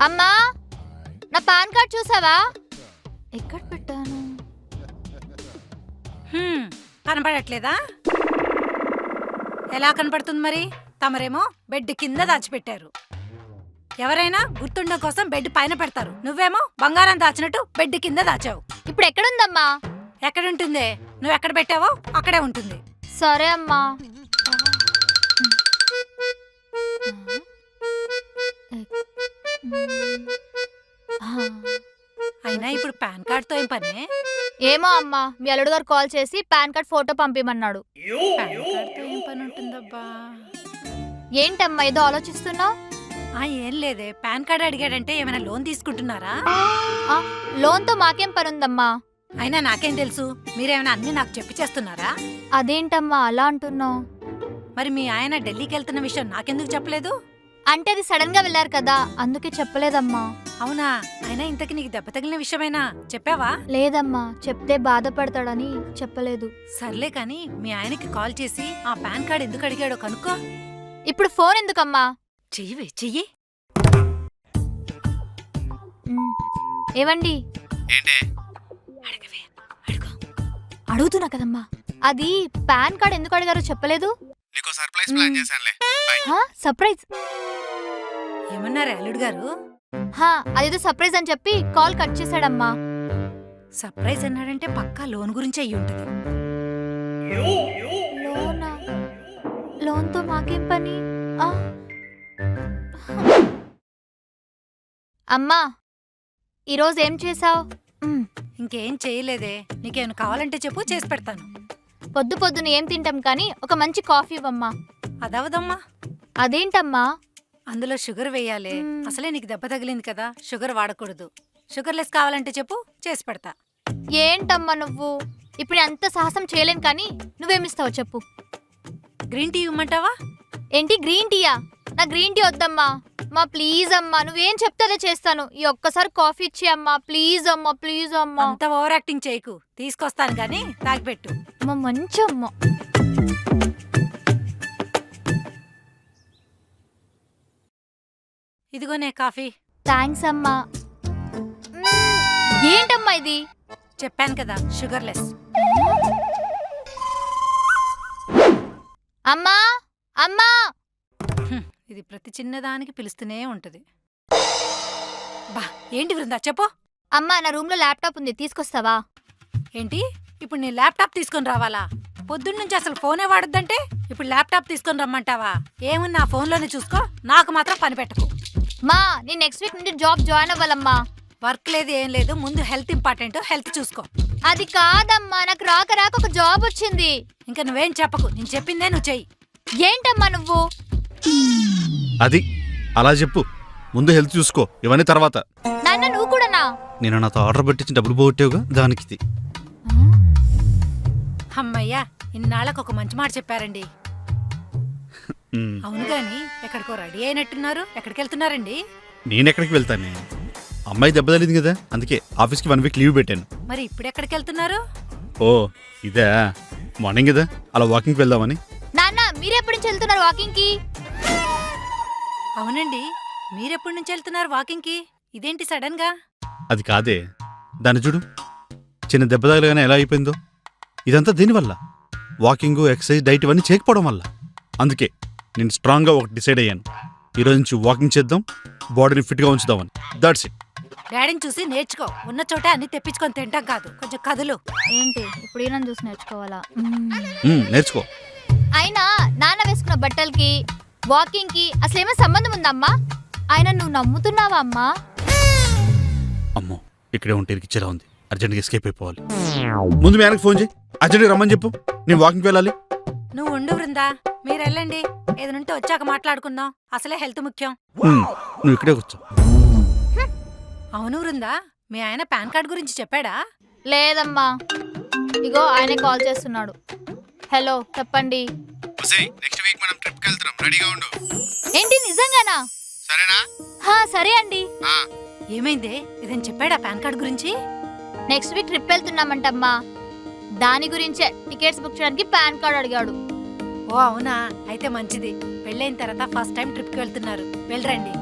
అమ్మా, నా pan card చూసావా? ఎక్కడ పెట్టాను? కనపడట్లేదా? ఎలా కనపడుతుంది మరి? తమరేమో బెడ్ కింద దాచిపెట్టారు. ఎవరైనా గుర్తుండడం కోసం బెడ్ పైన పెడతారు. నువ్వేమో బంగారం దాచినట్టు బెడ్ కింద దాచావు. ఇప్పుడు ఎక్కడుందమ్మా? ఎక్కడుంటుందే? నువ్వు ఎక్కడ పెట్టావో అక్కడే ఉంటుంది. సరే అమ్మా. అయినా ఇప్పుడు పాన్ కార్డ్తో ఏం పనే? ఏమో అమ్మా, మీ అల్లుడు గారు కాల్ చేసి పాన్ కార్డ్ ఫోటో పంపిమన్నాడు. పాన్ కార్డ్తో ఏం పని ఉంటుందబ్బా? ఏంటమ్మా ఏదో ఆలోచిస్తున్నావు? ఏం లేదే, పాన్ కార్డ్ అడిగాడంటే ఏమైనా లోన్ తీసుకుంటున్నారా? లోన్తో మాకేం పని ఉందమ్మా? అయినా నాకేం తెలుసు, మీరేమైనా అన్ని నాకు చెప్పి చేస్తున్నారా? అదేంటమ్మా అలా అంటున్నావు? మరి మీ ఆయన ఢిల్లీకి వెళ్తున్న విషయం నాకెందుకు చెప్పలేదు? అంటే అది సడన్ గా వెళ్ళారు కదా, అందుకే చెప్పలేదమ్మా. అవునా? అయినా ఇంతకి నీకు దెబ్బ తగిలిన విషయమైనా చెప్పావా? లేదమ్మా, చెప్తే బాధపడతాడని చెప్పలేదు. సర్లే కాని మీ ఆయనకి కాల్ చేసి ఆ పాన్ కార్డ్ ఎందుకు అడిగాడో కనుక్కో. ఇప్పుడు ఫోన్ ఎందుకమ్మా? చెయ్యి చెయ్యి. ఏవండి? అడగవే, అడుగు. అడుగుతున్నా కదమ్మా. అది పాన్ కార్డ్ ఎందుకు అడిగారో చెప్పలేదు. సర్ప్రైజ్ ఏమన్నారు అల్లుడు గారు? అదేదో సర్ప్రైజ్ అని చెప్పి కాల్ కట్ చేశాడమ్మా. సర్ప్రైజ్ అన్నాడంటే పక్కా లోన్ గురించి అయ్యి ఉంటది. లోనా? లోన్తో మాకేం పని? అమ్మా, ఈరోజు ఏం చేసావు? ఇంకేం చేయలేదే, నీకేమైనా కావాలంటే చెప్పు, చేసి పెడతాను. పొద్దు పొద్దున ఏం తింటాం కానీ ఒక మంచి కాఫీ ఇవ్వమ్మా. అదవదమ్మా. అదేంటమ్మా? అందులో షుగర్ వేయాలి. అసలే నీకు దెబ్బ తగిలింది కదా, షుగర్ వాడకూడదు. షుగర్ లెస్ కావాలంటే చెప్పు, చేసి పెడతా. ఏంటమ్మా నువ్వు? ఇప్పుడు అంత సాహసం చేయలేను కానీ నువ్వేమిస్తావు చెప్పు. గ్రీన్ టీ ఇవ్వమంటావా? ఏంటి గ్రీన్ టీయా? నా గ్రీన్ టీ వద్దమ్మా. మా ప్లీజ్ అమ్మా, నువ్వేం చెప్తే అదే చేస్తాను. ఈ ఒక్కసారి కాఫీ ఇచ్చి అమ్మా, ప్లీజ్ అమ్మా, ప్లీజ్ అమ్మా. అంత ఓవర్ యాక్టింగ్ చేయకు, తీసుకొస్తాను గానీ తాగిపెట్టు. అమ్మా మంచి అమ్మ. ఇదిగోనే కాఫీ. థ్యాంక్స్ అమ్మా. ఏంటమ్మా ఇది? చెప్పాను కదా, షుగర్ లెస్. అమ్మా అమ్మా. ఇది ప్రతి చిన్నదానికి పిలుస్తూనే ఉంటది. బా ఏంటి వృందా చెప్పు. అమ్మా, నా రూమ్ లో ల్యాప్టాప్ ఉంది, తీసుకొస్తావా? ఏంటి ఇప్పుడు నీ ల్యాప్టాప్ తీసుకొని రావాలా? పొద్దున్నుంచి అసలు ఫోనే వాడొద్దంటే ఇప్పుడు ల్యాప్టాప్ తీసుకొని రమ్మంటావా? ఏమున్నా ఫోన్లోనే చూసుకో, నాకు మాత్రం పని పెట్టకు. మా నేను నెక్స్ట్ వీక్ నుండి జాబ్ జాయిన్ అవ్వాలమ్మా. వర్క్ లేదు ఏం లేదు, ముందు హెల్త్ ఇంపార్టెంట్, హెల్త్ చూసుకో. అది కాదమ్మా, నాకు రాక రాక ఒక జాబ్ వచ్చింది. ఇంకా నువ్వేం చెప్పకు, నేను చెప్పిందే నువ్వు చెయ్యి. ఏంటమ్మా నువ్వు? అది అలా చెప్పు, ముందు హెల్త్ చూసుకో, ఇవన్నీ తర్వాత. నాన్న నువ్వు కూడానా? నేను నాతో ఆర్డర్ పెట్టించి డబ్బులు పోగొట్టావుగా, దానికి. అమ్మయ్యా, ఇన్నాళ్ళకు ఒక మంచి మాట చెప్పారండి. అవును గాని ఎక్కడికో రెడీ అయినట్టున్నారు, ఎక్కడికి వెళ్తున్నారండి? నేనెక్కడికి వెళ్తానే, అమ్మాయి దెబ్బ తగిలింది కదా, అందుకే ఆఫీస్కి 1 వీక్ లీవ్ పెట్టాను. మరి ఇప్పుడు ఎక్కడికి వెళ్తున్నారు? ఓ ఇదే, మార్నింగ్ కదా అలా వాకింగ్కి వెళ్దామని. నాన్న మీరెప్పటి నుంచి వెళ్తున్నారు వాకింగ్ కి? అవునండి, మీరెప్పటి నుంచి వెళ్తున్నారు వాకింగ్ కి? ఇదేంటి సడన్ గా? అది కాదే, దాన్ని చూడు, చిన్న దెబ్బ తగలగానే ఎలా అయిపోయిందో. ఇదంతా దీనివల్ల, వాకింగ్, ఎక్సర్సైజ్, డైట్ ఇవన్నీ చేయకపోవడం వల్ల. అందుకే నేను స్ట్రాంగ్గా ఒకటి డిసైడ్ అయ్యాను, ఈరోజు నుంచి వాకింగ్ చేద్దాం, బాడీని ఫిట్గా ఉంచుదామని. That's it. డాడీని చూసి నేర్చుకో, ఉన్న చోట అన్ని తెప్పించుకొని తింటాం కాదు, కొంచెం కదులు. ఏంటి ఇప్పుడు ఈయన చూసి నేర్చుకోవాలా? నేర్చుకో. అయినా నాన్న వేసుకున్న బట్టలకి వాకింగ్ కి అసలు ఏమైనా సంబంధం ఉందమ్మా? ఆయన నువ్వు నమ్ముతున్నావా అమ్మా? అమ్మో, ఇక్కడే ఉంటే ఇరికిచ్చేలా ఉంది, అర్జెంట్గా ఎస్కేప్ అయిపోవాలి. ముందు మీ ఆయనకు ఫోన్ చేయి, అర్జెంట్గా రమ్మని చెప్పు, నేను వాకింగ్కి వెళ్ళాలి. నువ్వు ఉండు వృందా, మీరు వెళ్ళండి, ఏదనుంటే వచ్చాక మాట్లాడుకుందాం, అసలే హెల్త్ ముఖ్యం. నువ్వు ఇక్కడే కూర్చో. అవును వృందా, మీ ఆయన పాన్ కార్డ్ గురించి చెప్పాడా? లేదమ్మా, ఇగో ఆయనే కాల్ చేస్తున్నాడు. హలో చెప్పండి. నెక్స్ట్ వీక్ మనం ట్రిప్ కి వెళ్తున్నాం, రెడీగా ఉండు. ఏంటి నిజంగానా? సరేనా? సరే అండి. ఏమైందే, ఇదని చెప్పాడా పాన్ కార్డ్ గురించి? నెక్స్ట్ వీక్ ట్రిప్ వెళ్తున్నామంటమ్మా, దాని గురించే టికెట్స్ బుక్ చేయడానికి పాన్ కార్డ్ అడిగాడు. ఓ అవునా, అయితే మంచిది. పెళ్ళైన తర్వాత ఫస్ట్ టైం ట్రిప్ కి వెళ్తున్నారు, వెళ్ళరండి.